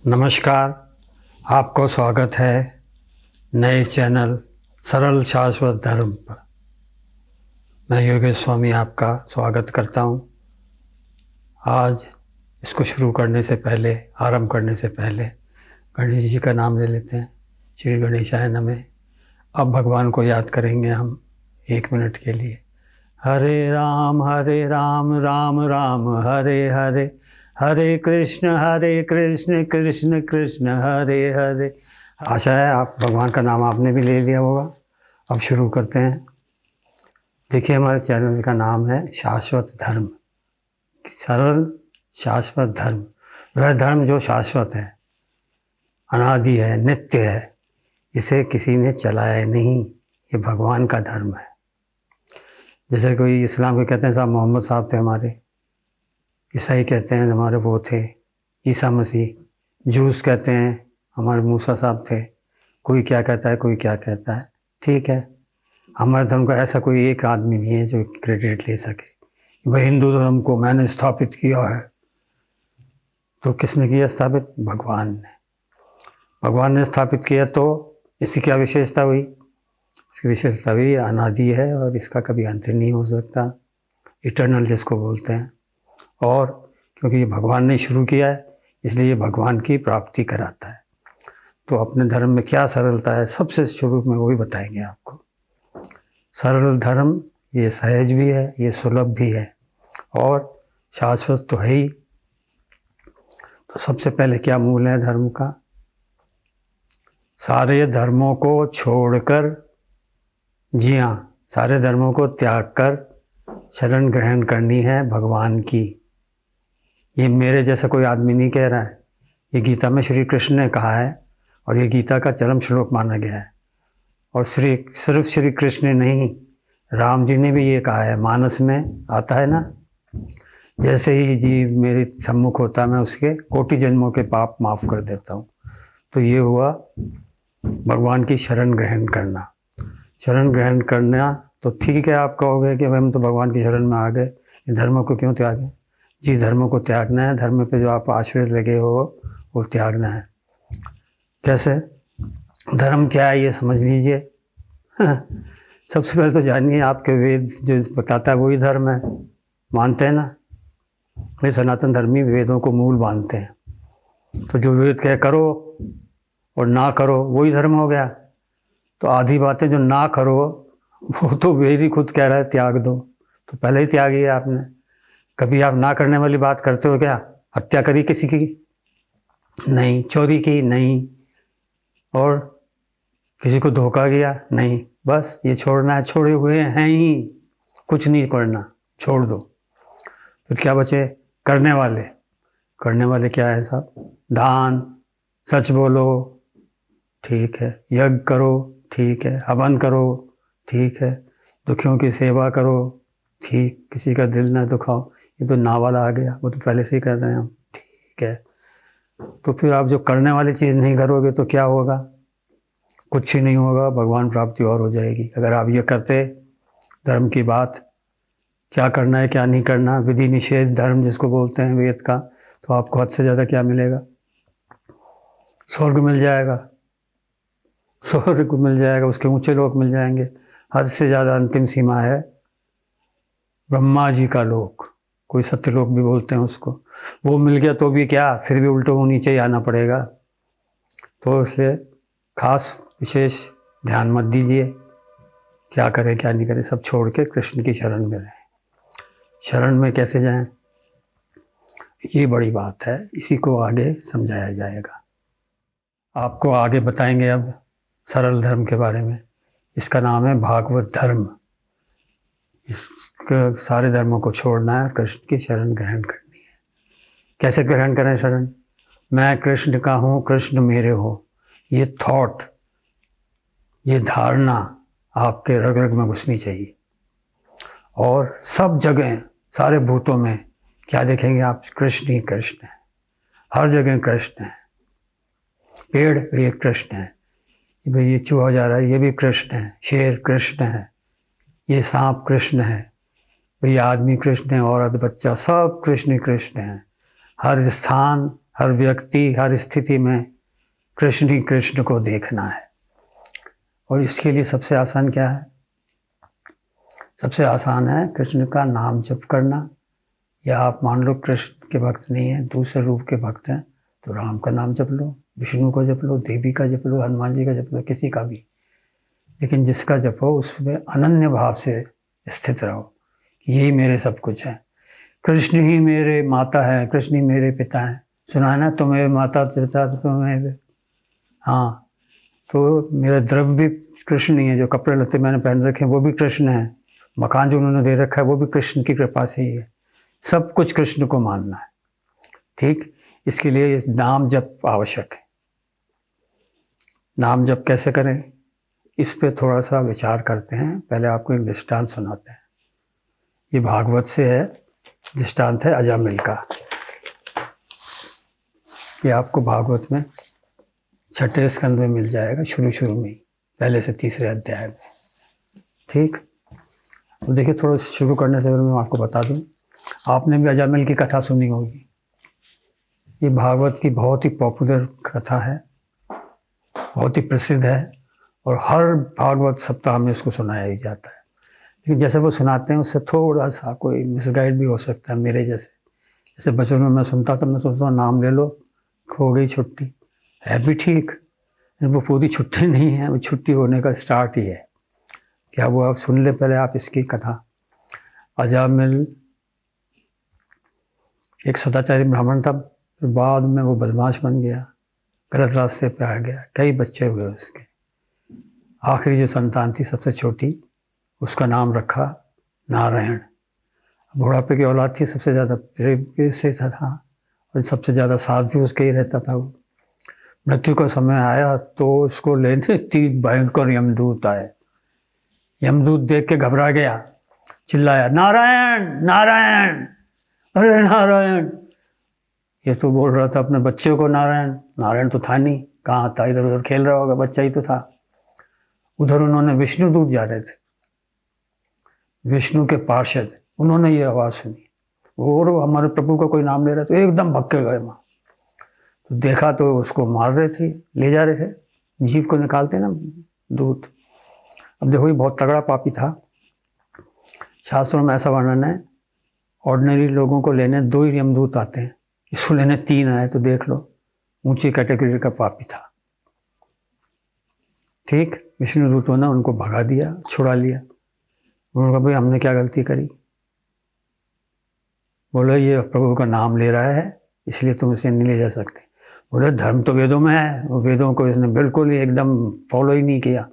नमस्कार। आपको स्वागत है नए चैनल सरल शाश्वत धर्म पर। मैं योगेश स्वामी आपका स्वागत करता हूँ। आज इसको शुरू करने से पहले, आरंभ करने से पहले गणेश जी का नाम ले लेते हैं। श्री गणेशाय नमः। अब भगवान को याद करेंगे हम 1 मिनट के लिए। हरे राम राम राम हरे हरे, हरे कृष्ण कृष्ण कृष्ण हरे हरे। आशा है आप भगवान का नाम आपने भी ले लिया होगा। अब शुरू करते हैं। देखिए, हमारे चैनल का नाम है शाश्वत धर्म, सरल शाश्वत धर्म। वह धर्म जो शाश्वत है, अनादि है, नित्य है, इसे किसी ने चलाया नहीं। ये भगवान का धर्म है। जैसे कोई इस्लाम को कहते हैं साहब मोहम्मद साहब थे हमारे, ईसाई कहते हैं हमारे वो थे ईसा मसीह, जूस कहते हैं हमारे मूसा साहब थे, कोई क्या कहता है कोई क्या कहता है। ठीक है, हमारे धर्म का ऐसा कोई एक आदमी नहीं है जो क्रेडिट ले सके भाई हिंदू धर्म को मैंने स्थापित किया है। तो किसने किया स्थापित? भगवान ने। भगवान ने स्थापित किया तो इसकी क्या विशेषता हुई? इसकी विशेषता हुई अनादि है और इसका कभी अंत नहीं हो सकता, इटर्नल जिसको बोलते हैं। और क्योंकि ये भगवान ने शुरू किया है इसलिए ये भगवान की प्राप्ति कराता है। तो अपने धर्म में क्या सरलता है सबसे शुरू में वही बताएंगे आपको। सरल धर्म ये सहज भी है, ये सुलभ भी है और शाश्वत तो है ही। तो सबसे पहले क्या मूल है धर्म का? सारे धर्मों को छोड़कर, जी हाँ, सारे धर्मों को त्याग कर शरण ग्रहण करनी है भगवान की। ये मेरे जैसा कोई आदमी नहीं कह रहा है, ये गीता में श्री कृष्ण ने कहा है और ये गीता का चरम श्लोक माना गया है। और सिर्फ श्री कृष्ण ने नहीं, राम जी ने भी ये कहा है। मानस में आता है ना, जैसे ही जीव मेरे सम्मुख होता है मैं उसके कोटि जन्मों के पाप माफ़ कर देता हूँ। तो ये हुआ भगवान की शरण ग्रहण करना। शरण ग्रहण करना तो ठीक है, आप कहोगे कि हम तो भगवान की शरण में आ गए, धर्म को क्यों त्यागें? जी, धर्म को त्यागना है। धर्म पे जो आप आश्रित लगे हो वो त्यागना है। कैसे? धर्म क्या है ये समझ लीजिए। सबसे पहले तो जानिए, आपके वेद जो बताता है वही धर्म है। मानते हैं ना, ये सनातन धर्मी वेदों को मूल मानते हैं। तो जो वेद कहे करो और ना करो वही धर्म हो गया। तो आधी बातें जो ना करो वो तो वेद ही खुद कह रहा है त्याग दो। तो पहले ही त्यागी है आपने। कभी आप ना करने वाली बात करते हो क्या? हत्या करी किसी की? नहीं। चोरी की? नहीं। और किसी को धोखा किया? नहीं। बस ये छोड़ना है, छोड़े हुए हैं ही, कुछ नहीं करना, छोड़ दो। फिर क्या बचे? करने वाले। करने वाले क्या है साहब? दान, सच बोलो, ठीक है, यज्ञ करो, ठीक है, हवन करो, ठीक है, दुखियों की सेवा करो, ठीक, किसी का दिल ना दुखाओ। ये तो ना वाला आ गया, वो तो पहले से ही कर रहे हैं हम, ठीक है। तो फिर आप जो करने वाली चीज़ नहीं करोगे तो क्या होगा? कुछ ही नहीं होगा, भगवान प्राप्ति और हो जाएगी। अगर आप ये करते धर्म की बात, क्या करना है क्या नहीं करना, विधि निषेध धर्म जिसको बोलते हैं वेद का, तो आपको हद से ज़्यादा क्या मिलेगा? स्वर्ग मिल जाएगा। स्वर्ग मिल जाएगा, उसके ऊंचे लोक मिल जाएंगे। हद से ज़्यादा अंतिम सीमा है ब्रह्मा जी का लोक, कोई सत्यलोक भी बोलते हैं उसको। वो मिल गया तो भी क्या, फिर भी उल्टो नीचे ही आना पड़ेगा। तो इसलिए खास विशेष ध्यान मत दीजिए, क्या करें क्या नहीं करें, सब छोड़ के कृष्ण की शरण में रहें। शरण में कैसे जाएं, ये बड़ी बात है, इसी को आगे समझाया जाएगा। आपको आगे बताएंगे अब सरल धर्म के बारे में। इसका नाम है भागवत धर्म। इसके सारे धर्मों को छोड़ना है, कृष्ण की शरण ग्रहण करनी है। कैसे ग्रहण करें शरण? मैं कृष्ण का हूँ, कृष्ण मेरे हो, ये थॉट, ये धारणा आपके रग रग में घुसनी चाहिए। और सब जगह, सारे भूतों में क्या देखेंगे आप? कृष्ण ही कृष्ण है। हर जगह कृष्ण है। पेड़ ये कृष्ण है, भाई ये चूहा जा रहा है ये भी कृष्ण है, शेर कृष्ण है, ये सांप कृष्ण है, भाई आदमी कृष्ण है, औरत बच्चा सब कृष्ण कृष्ण है। हर स्थान हर व्यक्ति हर स्थिति में कृष्ण ही कृष्ण को देखना है। और इसके लिए सबसे आसान क्या है? सबसे आसान है कृष्ण का नाम जप करना। या आप मान लो कृष्ण के भक्त नहीं हैं, दूसरे रूप के भक्त हैं, तो राम का नाम जप लो, विष्णु को जप लो, देवी का जप लो, हनुमान जी का जप लो, किसी का भी। लेकिन जिसका जप हो उसमें अनन्य भाव से स्थित रहो कि यही मेरे सब कुछ है। कृष्ण ही मेरे माता है, कृष्ण ही मेरे पिता हैं। सुना है ना, तुम्हें माता पिता तुम्हें, हाँ, तो मेरा द्रव्य कृष्ण ही है। जो कपड़े लत्ते मैंने पहन रखे हैं वो भी कृष्ण है, मकान जो उन्होंने दे रखा है वो भी कृष्ण की कृपा से ही है। सब कुछ कृष्ण को मानना है, ठीक। इसके लिए नाम जप आवश्यक है। नाम जप कैसे करें, इस पे थोड़ा सा विचार करते हैं। पहले आपको एक दृष्टांत सुनाते हैं। ये भागवत से है, दृष्टांत है अजामिल का। ये आपको भागवत में 6ठे स्कंद में मिल जाएगा, शुरू में ही, पहले से 3रे अध्याय में, ठीक। तो देखिए, थोड़ा शुरू करने से पहले मैं आपको बता दूं, आपने भी अजामिल की कथा सुनी होगी। ये भागवत की बहुत ही पॉपुलर कथा है, बहुत ही प्रसिद्ध है, और हर भागवत सप्ताह में इसको सुनाया ही जाता है। लेकिन जैसे वो सुनाते हैं उससे थोड़ा सा कोई मिसगाइड भी हो सकता है, मेरे जैसे बचपन में मैं सुनता था, मैं सोचता हूँ नाम ले लो, खो गई छुट्टी, है भी ठीक, वो पूरी छुट्टी नहीं है, वो छुट्टी होने का स्टार्ट ही है। क्या वो आप सुन ले पहले आप इसकी कथा। अजामिल एक सदाचारी ब्राह्मण था, फिर बाद में वो बदमाश बन गया, गलत रास्ते पे आ गया, कई बच्चे हुए उसके। आखिरी जो संतान थी सबसे छोटी, उसका नाम रखा नारायण। बुढ़ापे की औलाद थी, सबसे ज़्यादा प्रेम से था, और सबसे ज़्यादा साथ भी उसके ही रहता था। वो मृत्यु का समय आया तो उसको लेने 3 भयंकर यमदूत आए। यमदूत देख के घबरा गया, चिल्लाया, नारायण नारायण, अरे नारायण। ये तो बोल रहा था अपने बच्चे को नारायण, नारायण तो था नहीं, कहाँ था, इधर उधर खेल रहा होगा, बच्चा ही तो था। उधर उन्होंने विष्णु दूत जा रहे थे, विष्णु के पार्षद, उन्होंने ये आवाज़ सुनी, और हमारे प्रभु का कोई नाम ले रहा, तो एकदम भग के गए वहाँ। तो देखा तो उसको मार रहे थे, ले जा रहे थे, जीव को निकालते ना दूत। अब देखो, ये बहुत तगड़ा पापी था। शास्त्रों में ऐसा वर्णन है, ऑर्डिनरी लोगों को लेने 2 ही यमदूत आते हैं, इसको लेने 3 आए, तो देख लो ऊंची कैटेगरी का पापी था, ठीक। विष्णु दूतों ने उनको भगा दिया, छुड़ा लिया। उन्होंने कहा, भाई हमने क्या गलती करी? बोले, ये प्रभु का नाम ले रहा है इसलिए तुम इसे नहीं ले जा सकते। बोले, धर्म तो वेदों में है, वो वेदों को इसने बिल्कुल ही एकदम फॉलो ही नहीं किया,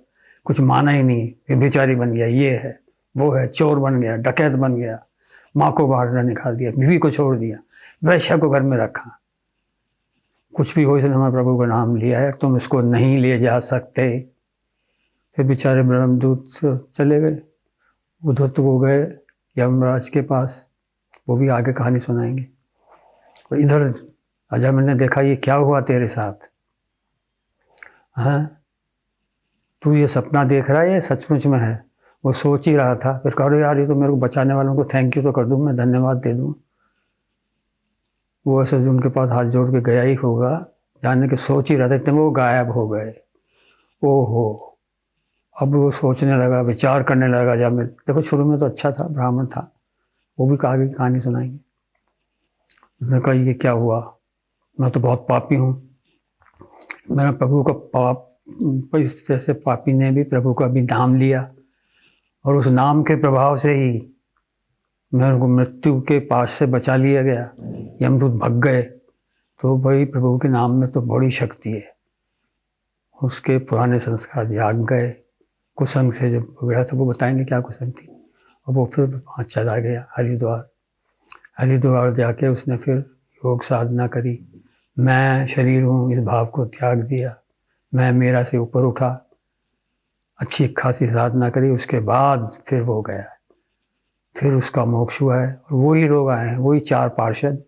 कुछ माना ही नहीं, व्यभिचारी बन गया, ये है वो है, चोर बन गया, डकैत बन गया, माँ को बाहर निकाल दिया, बीवी को छोड़ दिया, वैश्या को घर में रखा। कुछ भी हो, इसने हमारे प्रभु का नाम लिया है, तुम इसको नहीं ले जा सकते। फिर बेचारे ब्रह्मदूत चले गए, उधर तो वो गए यमराज के पास, वो भी आगे कहानी सुनाएंगे। और इधर अजामिल ने देखा, ये क्या हुआ तेरे साथ, हाँ, तू ये सपना देख रहा है, ये सचमुच में है? वो सोच ही रहा था, फिर कहो यार, ये तो मेरे को बचाने वालों को थैंक यू तो कर दूं, मैं धन्यवाद दे दूं। वो ऐसे उनके पास हाथ जोड़ के गया ही होगा, जानने के सोच ही रहा था, इतने वो गायब हो गए। ओहो, अब वो सोचने लगा, विचार करने लगा अजामिल। देखो, शुरू में तो अच्छा था, ब्राह्मण था, वो भी आगे की कहानी सुनाएंगे। उसने कहा, ये क्या हुआ, मैं तो बहुत पापी हूँ, मेरा प्रभु का पाप, जैसे पापी ने भी प्रभु का भी नाम लिया, और उस नाम के प्रभाव से ही मेरे को मृत्यु के पास से बचा लिया गया, यमदूत भग गए। तो भाई प्रभु के नाम में तो बड़ी शक्ति है। उसके पुराने संस्कार जाग गए, कुसंग से जब बिगड़ा था, वो बताएंगे क्या कुसंग थी, और वो फिर वहाँ चला गया हरिद्वार। हरिद्वार जाके उसने फिर योग साधना करी, मैं शरीर हूँ इस भाव को त्याग दिया, मैं मेरा से ऊपर उठा, अच्छी खासी साधना करी, उसके बाद फिर वो गया, फिर उसका मोक्ष हुआ है। और वही लोग आए हैं, वही 4 पार्षद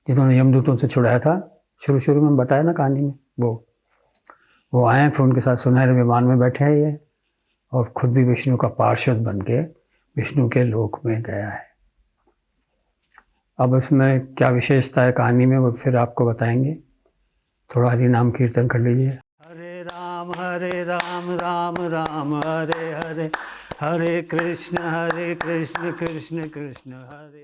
जिन्होंने यमदूतों से छुड़ाया था, शुरू में बताया ना कहानी में, वो आए हैं, फिर उनके साथ सुनहरे विमान में बैठे हैं ये, और खुद भी विष्णु का पार्षद बन के विष्णु के लोक में गया है। अब उसमें क्या विशेषता है कहानी में, वो फिर आपको बताएंगे। थोड़ा हरि नाम कीर्तन कर लीजिए। हरे राम राम राम हरे हरे, हरे कृष्ण कृष्ण कृष्ण हरे।